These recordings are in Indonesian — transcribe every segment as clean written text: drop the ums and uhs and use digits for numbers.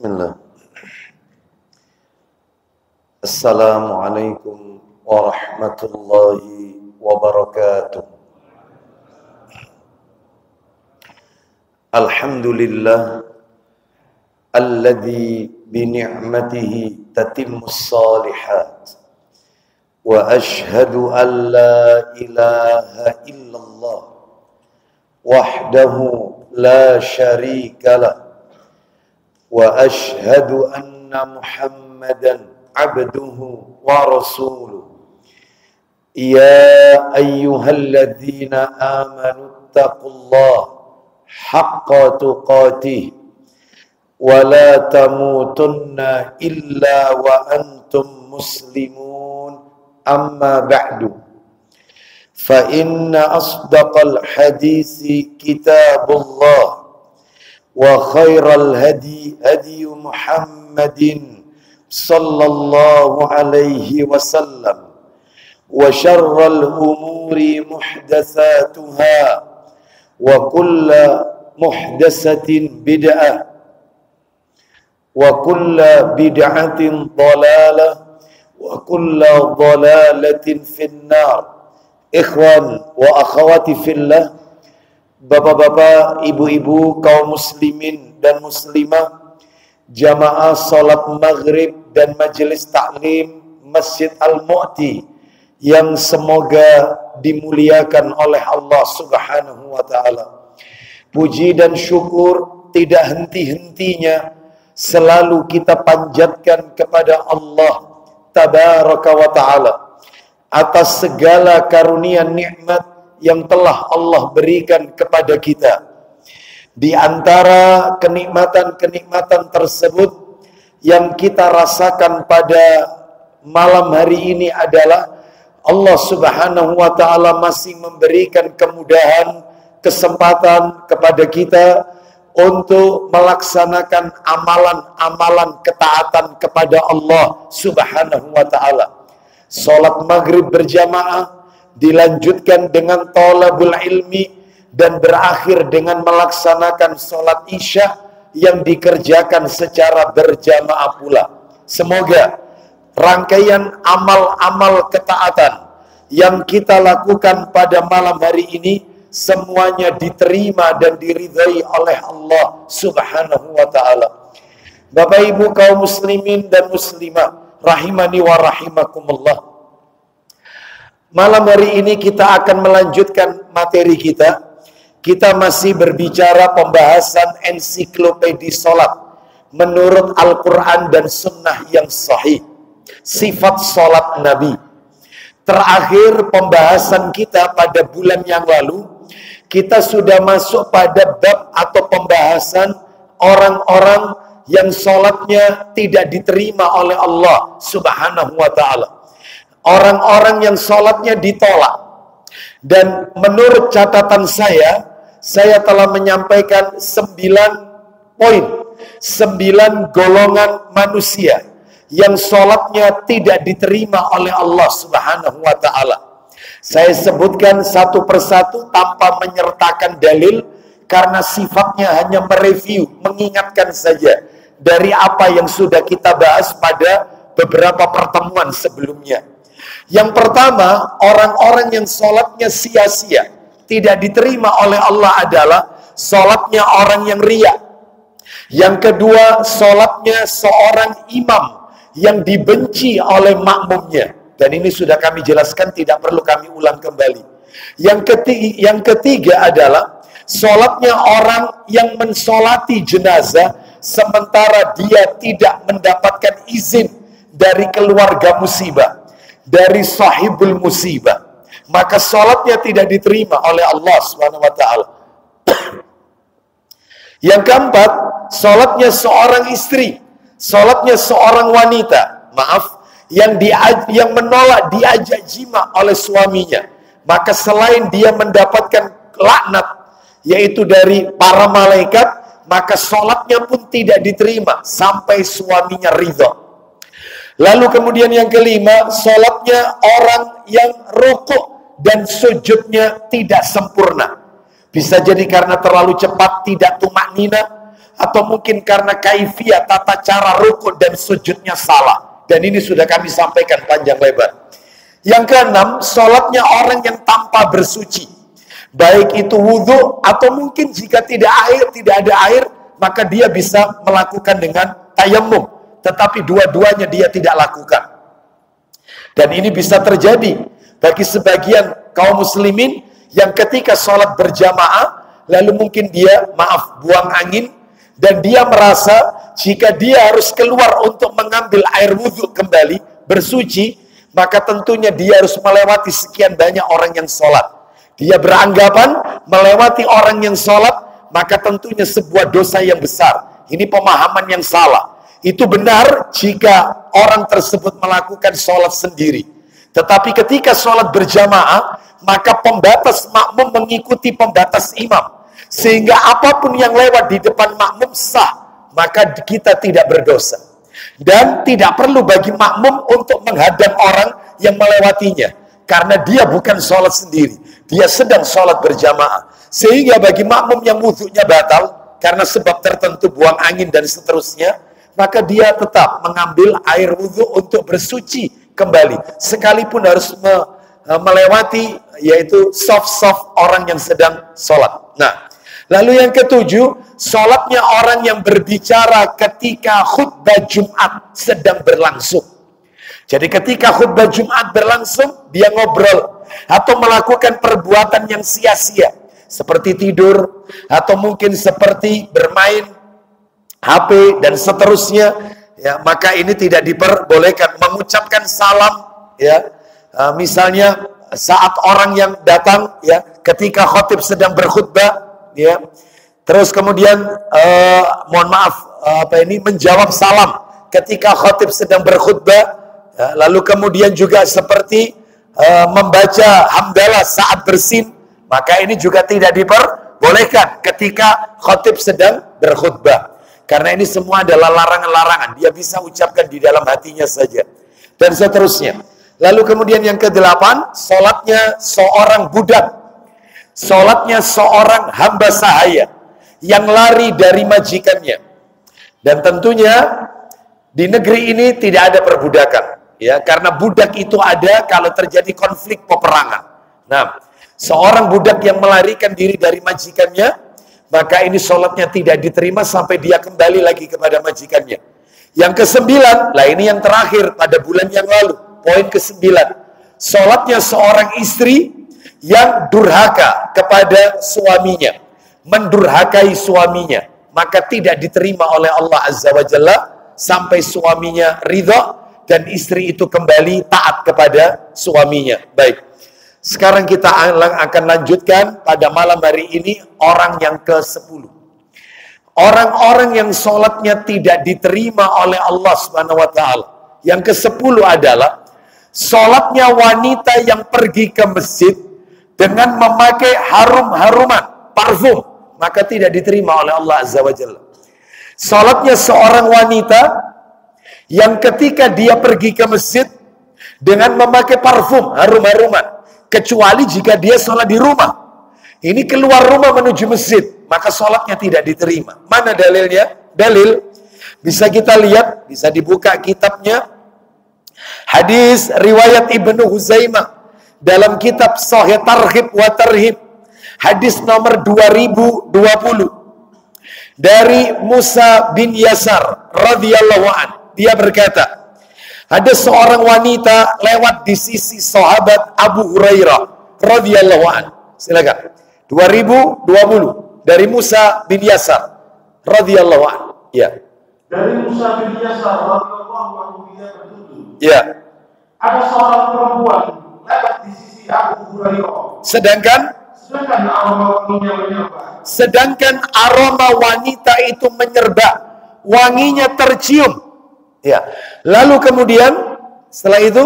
Bismillah. Assalamualaikum warahmatullahi wabarakatuh. Alhamdulillah alladzi bi ni'matihi tatimmus shalihat. Wa ashhadu an la ilaha illallah wahdahu la syarika lah. Wa ashhadu anna Muhammadan abduhu wa rasuluh. Ya ayyuhalladzina amanu taqullaha haqqa tuqatih wa la tamutunna illa wa antum muslimun. Amma ba'du. Fa inna asdaqal hadisi kitabullah wa khairal hadi hadi Muhammadin sallallahu alaihi wasallam wa syarral umuri muhdatsatuha wa kullu muhdatsatin bid'ah wa kullu bid'atin dhalalah wa kullu dhalalatin finnar. Ikhwan wa akhawati fillah, bapak-bapak, ibu-ibu, kaum muslimin dan muslimah, jamaah salat maghrib dan majelis taklim Masjid Al-Mu'ti yang semoga dimuliakan oleh Allah Subhanahu wa ta'ala. Puji dan syukur tidak henti-hentinya selalu kita panjatkan kepada Allah Tabaraka wa ta'ala atas segala karunia nikmat yang telah Allah berikan kepada kita. Di antara kenikmatan-kenikmatan tersebut yang kita rasakan pada malam hari ini adalah Allah Subhanahu wa ta'ala masih memberikan kemudahan, kesempatan kepada kita untuk melaksanakan amalan-amalan ketaatan kepada Allah Subhanahu wa ta'ala. Salat maghrib berjamaah, dilanjutkan dengan thalabul ilmi, dan berakhir dengan melaksanakan sholat isya yang dikerjakan secara berjamaah pula. Semoga rangkaian amal-amal ketaatan yang kita lakukan pada malam hari ini semuanya diterima dan diridhai oleh Allah Subhanahu wa ta'ala. Bapak ibu kaum muslimin dan muslimah rahimani wa rahimakumullah, malam hari ini kita akan melanjutkan materi kita. Kita masih berbicara pembahasan ensiklopedia salat menurut Al-Quran dan Sunnah yang sahih, sifat salat Nabi. Terakhir pembahasan kita pada bulan yang lalu, kita sudah masuk pada bab atau pembahasan orang-orang yang salatnya tidak diterima oleh Allah Subhanahu wa ta'ala. Orang-orang yang salatnya ditolak. Dan menurut catatan saya telah menyampaikan 9 poin, 9 golongan manusia yang salatnya tidak diterima oleh Allah Subhanahu wa ta'ala. Saya sebutkan satu persatu tanpa menyertakan dalil, karena sifatnya hanya mereview, mengingatkan saja dari apa yang sudah kita bahas pada beberapa pertemuan sebelumnya. Yang pertama, orang-orang yang sholatnya sia-sia, tidak diterima oleh Allah adalah sholatnya orang yang riya. Yang kedua, sholatnya seorang imam yang dibenci oleh makmumnya. Dan ini sudah kami jelaskan, tidak perlu kami ulang kembali. Yang ketiga adalah sholatnya orang yang mensolati jenazah sementara dia tidak mendapatkan izin dari keluarga musibah, dari sahibul musibah, maka sholatnya tidak diterima oleh Allah Subhanahu wa ta'ala. Yang keempat, sholatnya seorang istri, sholatnya seorang wanita, yang menolak diajak jima oleh suaminya, maka selain dia mendapatkan laknat, yaitu dari para malaikat, maka sholatnya pun tidak diterima sampai suaminya ridha. Lalu kemudian yang kelima, sholatnya orang yang rukuk dan sujudnya tidak sempurna. Bisa jadi karena terlalu cepat, tidak tumaknina, atau mungkin karena kaifiyah tata cara rukuk dan sujudnya salah. Dan ini sudah kami sampaikan panjang lebar. Yang keenam, sholatnya orang yang tanpa bersuci. Baik itu wudhu atau mungkin jika tidak ada air, maka dia bisa melakukan dengan tayamum. Tetapi dua-duanya dia tidak lakukan. Dan ini bisa terjadi bagi sebagian kaum muslimin yang ketika sholat berjamaah, lalu mungkin dia, buang angin, dan dia merasa jika dia harus keluar untuk mengambil air wudhu kembali, bersuci, maka tentunya dia harus melewati sekian banyak orang yang sholat. Dia beranggapan melewati orang yang sholat, maka tentunya sebuah dosa yang besar. Ini pemahaman yang salah. Itu benar jika orang tersebut melakukan sholat sendiri. Tetapi ketika sholat berjamaah, maka pembatas makmum mengikuti pembatas imam. Sehingga apapun yang lewat di depan makmum sah, maka kita tidak berdosa. Dan tidak perlu bagi makmum untuk menghadang orang yang melewatinya. Karena dia bukan sholat sendiri. Dia sedang sholat berjamaah. Sehingga bagi makmum yang wudhunya batal, karena sebab tertentu buang angin dan seterusnya, maka dia tetap mengambil air wudhu untuk bersuci kembali. Sekalipun harus melewati, yaitu soft orang yang sedang sholat. Nah, lalu yang ketujuh, sholatnya orang yang berbicara ketika khutbah Jumat sedang berlangsung. Jadi ketika khutbah Jumat berlangsung, dia ngobrol atau melakukan perbuatan yang sia-sia. Seperti tidur, atau mungkin seperti bermain HP dan seterusnya. Ya, maka ini tidak diperbolehkan. Mengucapkan salam, ya, misalnya saat orang yang datang, ya, ketika khotib sedang berkhutbah, ya, terus kemudian mohon maaf, menjawab salam ketika khotib sedang berkhutbah, ya, lalu kemudian juga seperti membaca hamdalah saat bersin, maka ini juga tidak diperbolehkan ketika khotib sedang berkhutbah. Karena ini semua adalah larangan-larangan. Dia bisa ucapkan di dalam hatinya saja. Dan seterusnya. Lalu kemudian yang ke-8, sholatnya seorang budak. Sholatnya seorang hamba sahaya yang lari dari majikannya. Dan tentunya di negeri ini tidak ada perbudakan. Ya, karena budak itu ada kalau terjadi konflik peperangan. Nah, seorang budak yang melarikan diri dari majikannya, maka ini sholatnya tidak diterima sampai dia kembali lagi kepada majikannya. Yang ke-9, lah ini yang terakhir pada bulan yang lalu, poin ke-9. Sholatnya seorang istri yang durhaka kepada suaminya, mendurhakai suaminya, maka tidak diterima oleh Allah Azza wa Jalla sampai suaminya ridha dan istri itu kembali taat kepada suaminya. Baik. Sekarang kita akan lanjutkan pada malam hari ini orang yang ke-10. Orang-orang yang sholatnya tidak diterima oleh Allah Subhanahu wa Ta'ala. Yang ke-10 adalah sholatnya wanita yang pergi ke masjid dengan memakai harum-haruman, parfum, maka tidak diterima oleh Allah Azza wa Jalla. Sholatnya seorang wanita yang ketika dia pergi ke masjid dengan memakai parfum, harum-haruman, kecuali jika dia sholat di rumah. Ini keluar rumah menuju masjid, maka sholatnya tidak diterima. Mana dalilnya? Dalil bisa kita lihat, bisa dibuka kitabnya. Hadis riwayat Ibnu Huzaimah dalam kitab Sahih Targhib wa Tarhib, hadis nomor 2020 dari Musa bin Yasar radhiyallahu an. Dia berkata, ada seorang wanita lewat di sisi sahabat Abu Hurairah radhiyallahu an. Silakan. 2020 dari Musa bin Yasar radhiyallahu an. Ya. Dari Musa bin Yasar radhiyallahu anhu dia bertutur. Ya. Ada seorang perempuan lewat di sisi Abu Hurairah. Sedangkan aroma wanginya menyerba. Sedangkan aroma wanita itu menyerba, wanginya tercium. Ya. Lalu kemudian setelah itu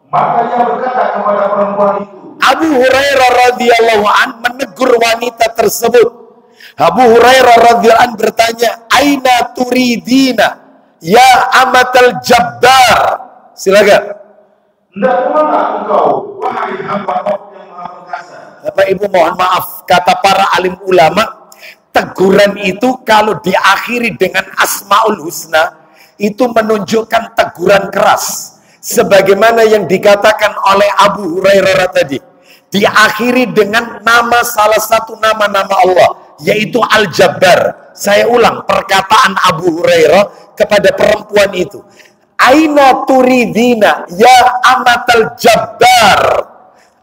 maka dia berkata kepada perempuan itu, Abu Hurairah radhiyallahu an menegur wanita tersebut. Abu Hurairah radhiyallahu an bertanya, "Aina turidina ya amatal jabbar?" Silakan. Hendak kemana engkau, wahai hamba Allah yang maha perkasa? Bapak Ibu mohon maaf, kata para alim ulama, teguran itu kalau diakhiri dengan Asmaul Husna, itu menunjukkan teguran keras. Sebagaimana yang dikatakan oleh Abu Hurairah tadi. Diakhiri dengan nama salah satu nama-nama Allah, yaitu Al-Jabbar. Saya ulang perkataan Abu Hurairah kepada perempuan itu. Aina turidina ya amatal Jabbar.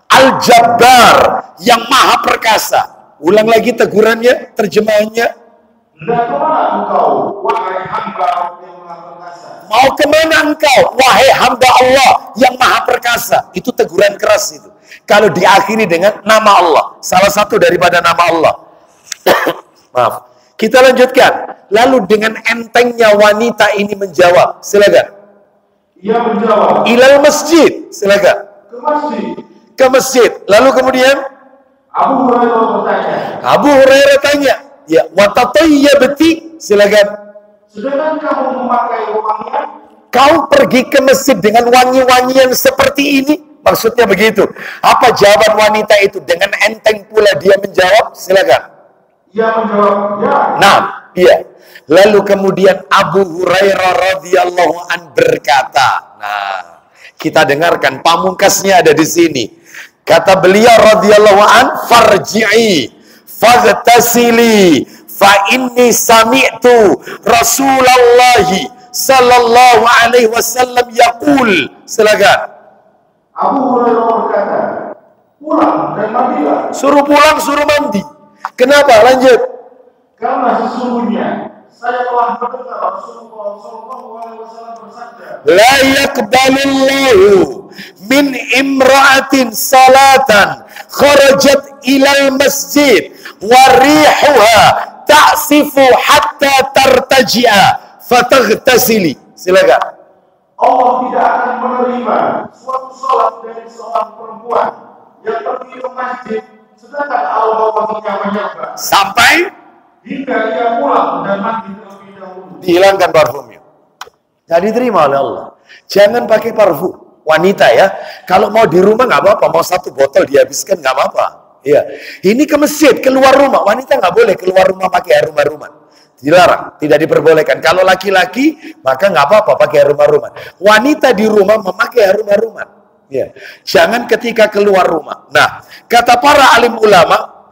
Al-Jabbar yang maha perkasa. Ulang lagi tegurannya, terjemahannya. Hendak kemana engkau, wahai hamba yang maha perkasa? Mau kemana engkau, wahai hamba Allah yang maha perkasa? Itu teguran keras itu. Kalau diakhiri dengan nama Allah, salah satu daripada nama Allah. Maaf. Kita lanjutkan. Lalu dengan entengnya wanita ini menjawab. Silakan. Ia menjawab, Ilal masjid. Silakan. ke masjid. Ke masjid. Lalu kemudian Abu Hurairah bertanya, Abu Hurairah tanya, ya, watatayyabti. Silakan. sedangkan kamu memakai wangian? Kau pergi ke masjid dengan wangi-wangian seperti ini? Maksudnya begitu. Apa jawaban wanita itu? Dengan enteng pula dia menjawab. Silakan. Ia menjawab, ya. Nah, iya. Lalu kemudian Abu Hurairah radhiyallahu an berkata, nah, kita dengarkan pamungkasnya ada di sini. Kata beliau radhiyallahu an, farji'i faghtasili fa inni sami'tu Rasulullah sallallahu alaihi wasallam yaqul. Silakan. Abu Hurairah berkata, pulang dan mandilah, Suruh pulang, suruh mandi. Kenapa? Lanjut. karena sesungguhnya saya telah mendengar Rasulullah SAW bersabda, La yaqbalullahu min imra'atin salatan kharajat ilal masjid wa rihuha ta'sifu hatta tartaji'a fataghtasili. Silakan. Allah tidak akan menerima suatu salat dari seorang perempuan yang pergi ke masjid sedangkan Allah wanginya menyerba, Sampai hingga ia pulang dan mandi terlebih dahulu. dihilangkan parfumnya. Tidak diterima oleh Allah. Jangan pakai parfum. Wanita ya, kalau mau di rumah nggak apa-apa, mau satu botol dihabiskan nggak apa-apa. Iya. Ini ke masjid, keluar rumah, wanita nggak boleh keluar rumah pakai harum-haruman. Dilarang, tidak diperbolehkan. Kalau laki-laki, maka nggak apa-apa pakai harum-haruman. Wanita di rumah memakai harum-haruman. Ya. Jangan ketika keluar rumah. Nah, kata para alim ulama,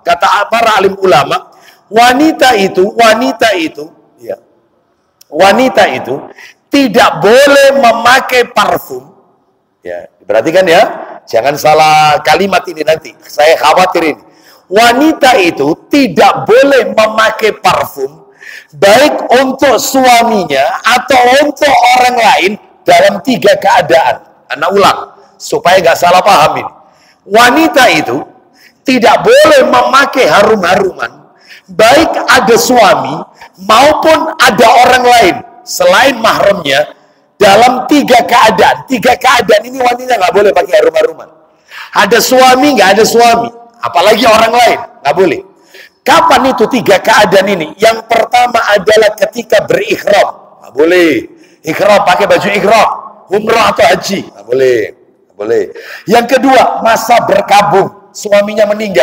wanita itu tidak boleh memakai parfum. Ya, perhatikan ya, jangan salah kalimat ini nanti. Saya khawatir ini. Wanita itu tidak boleh memakai parfum baik untuk suaminya atau untuk orang lain dalam 3 keadaan. Anak ulang supaya nggak salah paham ini. Wanita itu tidak boleh memakai harum-haruman baik ada suami maupun ada orang lain selain mahramnya dalam 3 keadaan. 3 keadaan ini wanita nggak boleh pakai harum-haruman. Ada suami, nggak ada suami, apalagi orang lain, nggak boleh. Kapan itu 3 keadaan ini? Yang pertama adalah ketika berikhram, nggak boleh. Ikhram pakai baju ikhram, umrah atau haji, nggak boleh, nggak boleh. Yang kedua masa berkabung, suaminya meninggal.